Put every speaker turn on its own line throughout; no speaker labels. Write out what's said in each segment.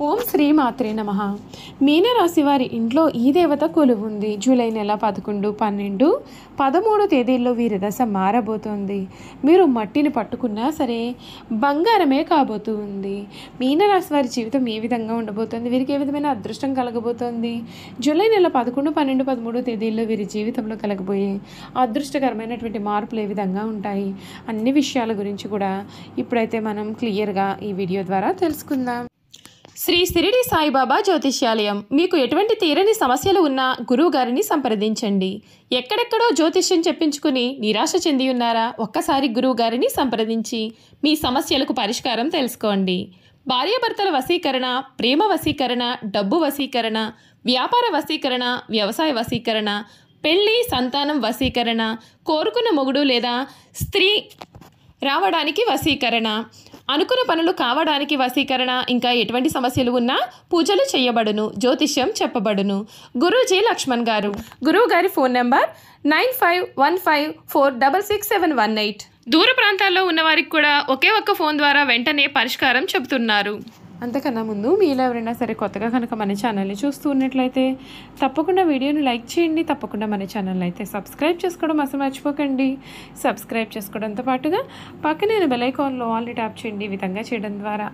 ఓం శ్రీ మాత్రే నమః. మీనరాశి వారి ఇంట్లో ఈ దేవత కొలువుంది. జూలై నెల 11, 12, 13 తేదీల్లో వీరి దశ మారబోతోంది. మీరు మట్టిని పట్టుకున్నా సరే బంగారమే కాబోతుంది. మీనరాశి వారి జీవితం ఏ విధంగా ఉండబోతోంది, వీరికి ఏ విధమైన అదృష్టం కలగబోతోంది, జూలై నెల 11, 12, 13 తేదీల్లో వీరి జీవితంలో కలగబోయే అదృష్టకరమైనటువంటి మార్పులు ఏ విధంగా ఉంటాయి, అన్ని విషయాల గురించి కూడా ఇప్పుడైతే మనం క్లియర్గా ఈ వీడియో ద్వారా తెలుసుకుందాం. శ్రీ షిరిడి సాయిబాబా జ్యోతిష్యాలయం. మీకు ఎటువంటి తీరని సమస్యలు ఉన్నా గురువు గారిని సంప్రదించండి. ఎక్కడెక్కడో జ్యోతిష్యం చెప్పించుకుని నిరాశ చెంది ఉన్నారా? ఒక్కసారి గురువు గారిని సంప్రదించి మీ సమస్యలకు పరిష్కారం తెలుసుకోండి. భార్యాభర్తల వశీకరణ, ప్రేమ వశీకరణ, డబ్బు వశీకరణ, వ్యాపార వశీకరణ, వ్యవసాయ వశీకరణ, పెళ్లి సంతానం వశీకరణ, కోరుకున్న మొగుడు లేదా స్త్రీ రావడానికి వశీకరణ, అనుకున్న పనులు కావడానికి వశీకరణ, ఇంకా ఎటువంటి సమస్యలు ఉన్నా పూజలు చేయబడును, జ్యోతిష్యం చెప్పబడును. గురూజీ లక్ష్మణ్ గారు. గురువు గారి ఫోన్ నెంబర్ 9515466718. దూర ప్రాంతాల్లో ఉన్న వారికి కూడా ఒకే ఒక్క ఫోన్ ద్వారా వెంటనే పరిష్కారం చెబుతున్నారు. అంతకన్నా ముందు మీలో ఎవరైనా సరే కొత్తగా కనుక మన ఛానల్ని చూస్తూ ఉన్నట్లయితే తప్పకుండా వీడియోని లైక్ చేయండి. తప్పకుండా మన ఛానల్ అయితే సబ్స్క్రైబ్ చేసుకోవడం అసలు మర్చిపోకండి. సబ్స్క్రైబ్ చేసుకోవడంతో పాటుగా పక్కనే బెల్ ఐకాన్లో ఆల్ని ట్యాప్ చేయండి. ఈ విధంగా చేయడం ద్వారా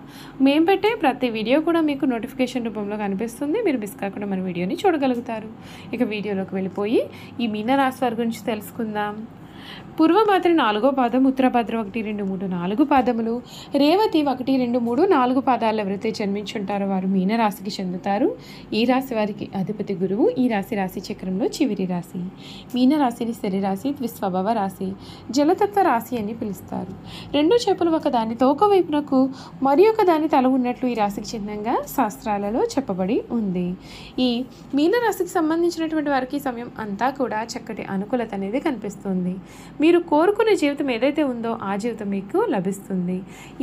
మేము పెట్టే ప్రతి వీడియో కూడా మీకు నోటిఫికేషన్ రూపంలో కనిపిస్తుంది. మీరు మిస్ కాకుండా మన వీడియోని చూడగలుగుతారు. ఇక వీడియోలోకి వెళ్ళిపోయి ఈ మీనరాశి వారి గురించి తెలుసుకుందాం. పూర్వభాద్ర 4వ పాదం, ఉత్తరభాద్ర 1, 2, 3, 4 పాదములు, రేవతి 1, 2, 3, 4 పాదాలు ఎవరైతే జన్మించుంటారో వారు మీనరాశికి చెందుతారు. ఈ రాశి వారికి అధిపతి గురువు. ఈ రాశి చక్రంలో చివరి రాశి. మీనరాశిని శరీరాశి, ద్విస్వభావ రాశి, జలతత్వ రాశి అని పిలుస్తారు. రెండు చేపలు ఒక దాని తోక వైపునకు మరి ఒక దాని తల ఉన్నట్లు ఈ రాశికి చిహ్నంగా శాస్త్రాలలో చెప్పబడి ఉంది. ఈ మీనరాశికి సంబంధించినటువంటి వారికి సమయం అంతా కూడా చక్కటి అనుకూలత అనేది కనిపిస్తుంది. మీరు కోరుకునే జీవితం ఏదైతే ఉందో ఆ జీవితం మీకు లభిస్తుంది.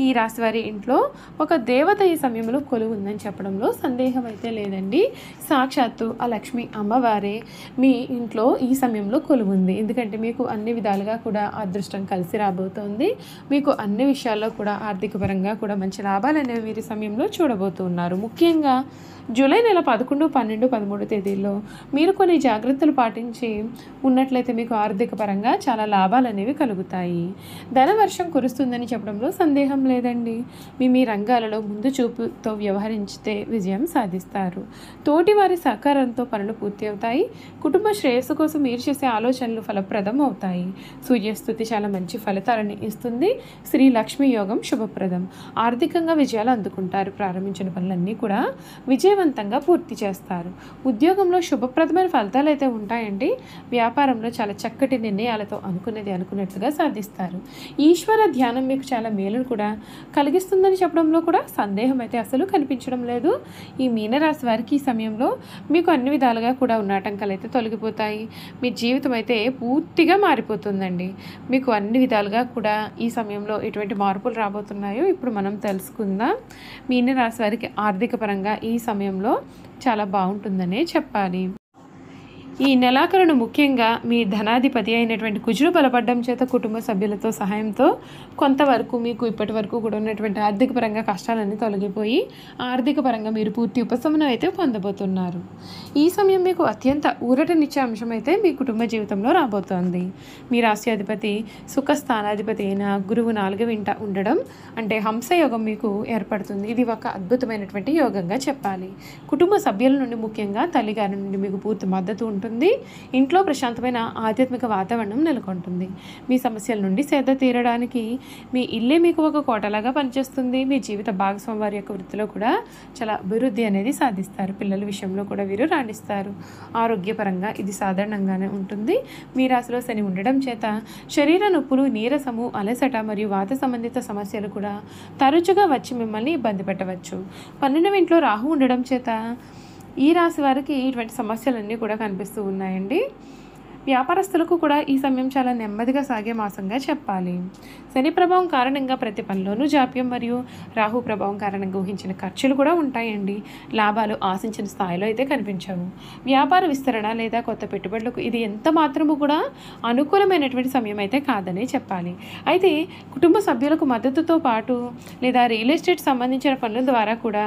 ఈ రాశి వారి ఇంట్లో ఒక దేవత ఈ సమయంలో కొలువు ఉందని చెప్పడంలో సందేహం అయితే లేదండి. సాక్షాత్తు ఆ లక్ష్మి అమ్మవారే మీ ఇంట్లో ఈ సమయంలో కొలువు ఉంది. ఎందుకంటే మీకు అన్ని విధాలుగా కూడా అదృష్టం కలిసి రాబోతోంది. మీకు అన్ని విషయాల్లో కూడా ఆర్థిక పరంగా కూడా మంచి లాభాలు అనేవి మీరు సమయంలో చూడబోతున్నారు. ముఖ్యంగా జూలై నెల 11, 12, 13 తేదీల్లో మీరు కొన్ని జాగ్రత్తలు పాటించి ఉన్నట్లయితే మీకు ఆర్థిక పరంగా చాలా లాభాలు అనేవి కలుగుతాయి. ధనవర్షం కురుస్తుందని చెప్పడంలో సందేహం లేదండి. మీ రంగాలలో ముందు చూపుతో వ్యవహరించితే విజయం సాధిస్తారు. తోటి వారి సహకారంతో పనులు పూర్తి అవుతాయి. కుటుంబ శ్రేయస్సు కోసం మీరు చేసే ఆలోచనలు ఫలప్రదం అవుతాయి. సూర్యస్థుతి చాలా మంచి ఫలితాలను ఇస్తుంది. శ్రీ లక్ష్మీ యోగం శుభప్రదం. ఆర్థికంగా విజయాలు అందుకుంటారు. ప్రారంభించిన పనులన్నీ కూడా విజయవంతంగా పూర్తి చేస్తారు. ఉద్యోగంలో శుభప్రదమైన ఫలితాలు అయితే ఉంటాయండి. వ్యాపారంలో చాలా చక్కటి నిర్ణయాలతో అనుకున్నది అనుకున్నట్లుగా సాధిస్తారు. ఈశ్వర ధ్యానం మీకు చాలా మేలును కూడా కలిగిస్తుందని చెప్పడంలో కూడా సందేహం అయితే అసలు కనిపించడం లేదు. ఈ మీనరాశి వారికి ఈ సమయంలో మీకు అన్ని విధాలుగా కూడా ఉన్న ఆటంకాలు అయితే తొలగిపోతాయి. మీ జీవితం అయితే పూర్తిగా మారిపోతుందండి. మీకు అన్ని విధాలుగా కూడా ఈ సమయంలో ఎటువంటి మార్పులు రాబోతున్నాయో ఇప్పుడు మనం తెలుసుకుందాం. మీనరాశి వారికి ఆర్థిక పరంగా ఈ సమయంలో చాలా బాగుంటుందనే చెప్పాలి. ఈ నెలాఖరును ముఖ్యంగా మీ ధనాధిపతి అయినటువంటి కుజుడు బలపడడం చేత కుటుంబ సభ్యులతో సహాయంతో కొంతవరకు మీకు ఇప్పటి వరకు కూడా ఉన్నటువంటి ఆర్థిక పరంగా కష్టాలన్నీ తొలగిపోయి ఆర్థిక పరంగా మీరు పూర్తి ఉపశమనం అయితే పొందబోతున్నారు. ఈ సమయం మీకు అత్యంత ఊరటనిచ్చే అంశం అయితే మీ కుటుంబ జీవితంలో రాబోతోంది. మీ రాశ్యాధిపతి సుఖస్థానాధిపతి అయిన గురువు 4వ ఇంట ఉండడం అంటే హంసయోగం మీకు ఏర్పడుతుంది. ఇది ఒక అద్భుతమైనటువంటి యోగంగా చెప్పాలి. కుటుంబ సభ్యుల నుండి ముఖ్యంగా తల్లిగారి నుండి మీకు పూర్తి మద్దతు ఉంటుంది. ఇంట్లో ప్రశాంతమైన ఆధ్యాత్మిక వాతావరణం నెలకొంటుంది. మీ సమస్యల నుండి సేద తీరడానికి మీ ఇల్లే మీకు ఒక కోటలాగా పనిచేస్తుంది. మీ జీవిత భాగస్వామి వారి యొక్క వృత్తిలో కూడా చాలా అభివృద్ధి అనేది సాధిస్తారు. పిల్లల విషయంలో కూడా వీరు రాణిస్తారు. ఆరోగ్యపరంగా ఇది సాధారణంగానే ఉంటుంది. మీ రాశిలో శని ఉండడం చేత శరీర నొప్పులు, నీరసము, అలసట మరియు వాత సంబంధిత సమస్యలు కూడా తరచుగా వచ్చి మిమ్మల్ని ఇబ్బంది పెట్టవచ్చు. 12వ ఇంట్లో రాహు ఉండడం చేత ఈ రాశి వారికి ఇటువంటి సమస్యలన్నీ కూడా కనిపిస్తూ ఉన్నాయండి. వ్యాపారస్తులకు కూడా ఈ సమయం చాలా నెమ్మదిగా సాగే మాసంగా చెప్పాలి. శని ప్రభావం కారణంగా ప్రతి పనిలోనూ జాప్యం మరియు రాహు ప్రభావం కారణంగా ఊహించిన ఖర్చులు కూడా ఉంటాయండి. లాభాలు ఆశించిన స్థాయిలో అయితే కనిపించవు. వ్యాపార విస్తరణ లేదా కొత్త పెట్టుబడులకు ఇది ఎంత మాత్రము కూడా అనుకూలమైనటువంటి సమయం అయితే కాదని చెప్పాలి. అయితే కుటుంబ సభ్యులకు మద్దతుతో పాటు లేదా రియల్ ఎస్టేట్ సంబంధించిన పనుల ద్వారా కూడా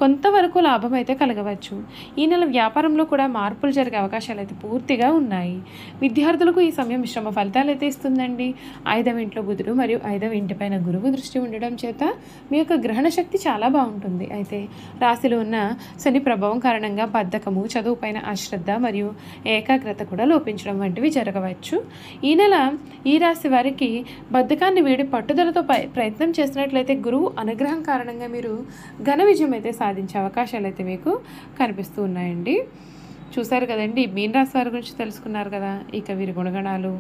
కొంతవరకు లాభం అయితే కలగవచ్చు. ఈ నెల వ్యాపారంలో కూడా మార్పులు జరిగే అవకాశాలు అయితే పూర్తిగా ఉన్నాయి. విద్యార్థులకు ఈ సమయం మిశ్రమ ఫలితాలు అయితే ఇస్తుందండి. 5వ ఇంట్లో బుధుడు మరియు 5వ ఇంటిపైన గురువు దృష్టి ఉండడం చేత మీ యొక్క గ్రహణ శక్తి చాలా బాగుంటుంది. అయితే రాశిలో ఉన్న శని ప్రభావం కారణంగా బద్ధకము, చదువుపైన అశ్రద్ధ మరియు ఏకాగ్రత కూడా లోపించడం వంటివి జరగవచ్చు. ఈ నెల ఈ రాశి వారికి బద్ధకాన్ని వీడి పట్టుదలతో ప్రయత్నం చేసినట్లయితే గురువు అనుగ్రహం కారణంగా మీరు ఘన విజయం అయితే సాధించే అవకాశాలు అయితే మీకు కనిపిస్తూ ఉన్నాయండి. చూశారు కదండి, మీన రాశి వారి గురించి తెలుసుకున్నారు కదా. ఇక వీరి గుణగణాలు,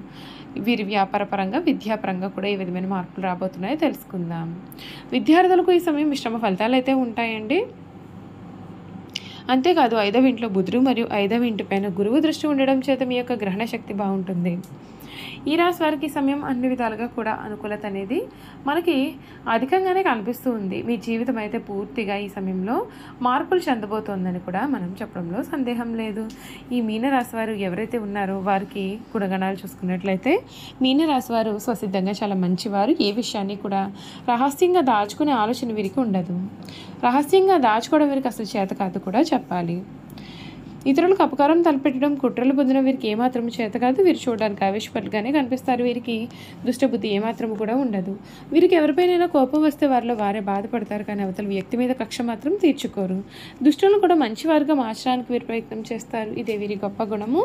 వీరి వ్యాపార పరంగా, విద్యాపరంగా కూడా ఏ విధమైన మార్పులు రాబోతున్నాయో తెలుసుకుందాం. విద్యార్థులకు ఈ సమయం మిశ్రమ ఫలితాలు అయితే ఉంటాయండి. అంతేకాదు 5వ ఇంట్లో బుధుడు మరియు 5వ ఇంటిపైన గురువు దృష్టి ఉండడం చేత మీ యొక్క గ్రహణ శక్తి బాగుంటుంది. ఈ రాశి వారికి సమయం అన్ని విధాలుగా కూడా అనుకూలత అనేది మనకి అధికంగానే కనిపిస్తూ ఉంది. మీ జీవితం అయితే పూర్తిగా ఈ సమయంలో మార్పులు చెందబోతోందని కూడా మనం చెప్పడంలో సందేహం లేదు. ఈ మీనరాశి వారు ఎవరైతే ఉన్నారో వారికి గుణగణాలు చూసుకున్నట్లయితే మీనరాశి వారు స్వసిద్ధంగా చాలా మంచివారు. ఏ విషయాన్ని కూడా రహస్యంగా దాచుకునే ఆలోచన వీరికి ఉండదు. రహస్యంగా దాచుకోవడం వీరికి అసలు చేత కాదు కూడా చెప్పాలి. ఇతరులకు అపకారం తలపెట్టడం, కుట్రలు పొందడం వీరికి ఏమాత్రం చేత కాదు. వీరు చూడడానికి ఆవేశపట్టుగానే కనిపిస్తారు. వీరికి దుష్టబుద్ధి ఏమాత్రం కూడా ఉండదు. వీరికి ఎవరిపైనైనా కోపం వస్తే వారిలో వారే బాధపడతారు, కానీ అవతల వ్యక్తి మీద కక్ష మాత్రం తీర్చుకోరు. దుష్టులను కూడా మంచివారుగా మార్చడానికి వీరు ప్రయత్నం చేస్తారు. ఇదే వీరి గొప్ప గుణము.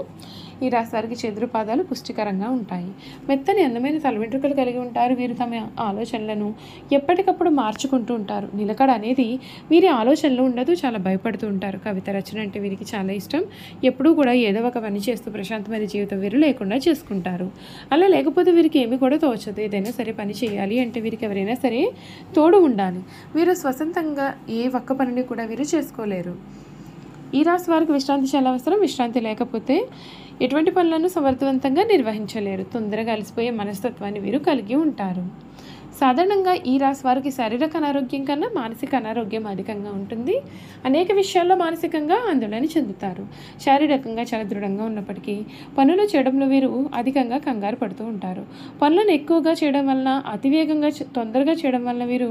ఈ రాశి వారికి చేదురు పాదాలు పుష్టికరంగా ఉంటాయి. మెత్తని అందమైన తల వెంట్రుకలు కలిగి ఉంటారు. వీరు తమ ఆలోచనలను ఎప్పటికప్పుడు మార్చుకుంటూ ఉంటారు. నిలకడ అనేది వీరి ఆలోచనలో ఉండదు. చాలా భయపడుతూ ఉంటారు. కవిత రచన అంటే వీరికి చాలా ఇష్టం. ఎప్పుడూ కూడా ఏదో ఒక పని చేస్తూ ప్రశాంతమైన జీవితం వీరు లేకుండా చేసుకుంటారు. అలా లేకపోతే వీరికి ఏమీ కూడా తోచదు. ఏదైనా సరే పని చేయాలి అంటే వీరికి ఎవరైనా సరే తోడు ఉండాలి. వీరు స్వతంత్రంగా ఏ ఒక్క పనిని కూడా వీరు చేసుకోలేరు. ఈ రాశి వారికి విశ్రాంతి చాలా అవసరం. విశ్రాంతి లేకపోతే ఎటువంటి పనులను సమర్థవంతంగా నిర్వహించలేరు. తొందరగా అలసిపోయే మనస్తత్వాన్ని వీరు కలిగి ఉంటారు. సాధారణంగా ఈ రాశి వారికి శారీరక అనారోగ్యం కన్నా మానసిక అనారోగ్యం అధికంగా ఉంటుంది. అనేక విషయాల్లో మానసికంగా ఆందోళన చెందుతారు. శారీరకంగా చాలా దృఢంగా ఉన్నప్పటికీ పనులు చేయడంలో వీరు అధికంగా కంగారు పడుతూ ఉంటారు. పనులను ఎక్కువగా చేయడం వలన, అతివేగంగా తొందరగా చేయడం వలన వీరు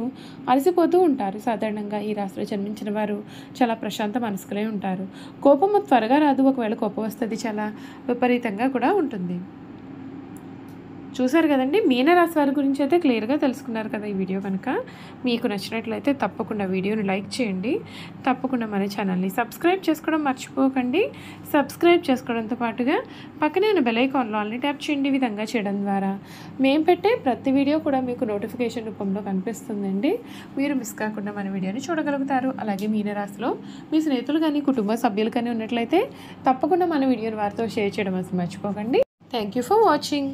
అలసిపోతూ ఉంటారు. సాధారణంగా ఈ రాశిలో జన్మించిన వారు చాలా ప్రశాంత మనస్కులై ఉంటారు. కోపము త్వరగా రాదు. ఒకవేళ కోపం వస్తే అది చాలా విపరీతంగా కూడా ఉంటుంది. చూసారు కదండి, మీనరాశి వారి గురించి అయితే క్లియర్గా తెలుసుకున్నారు కదా. ఈ వీడియో కనుక మీకు నచ్చినట్లయితే తప్పకుండా వీడియోని లైక్ చేయండి. తప్పకుండా మన ఛానల్ని సబ్స్క్రైబ్ చేసుకోవడం మర్చిపోకండి. సబ్స్క్రైబ్ చేసుకోవడంతో పాటుగా పక్కనే ఉన్న బెల్ ఐకాన్లో ఆల్ని ట్యాప్ చేయండి. ఈ విధంగా చేయడం ద్వారా మేము పెట్టే ప్రతి వీడియో కూడా మీకు నోటిఫికేషన్ రూపంలో కనిపిస్తుందండి. మీరు మిస్ కాకుండా మన వీడియోని చూడగలుగుతారు. అలాగే మీనరాశిలో మీ స్నేహితులు కానీ కుటుంబ సభ్యులు కానీ ఉన్నట్లయితే తప్పకుండా మన వీడియోని వారితో షేర్ చేయడం అసలు మర్చిపోకండి. Thank you for watching.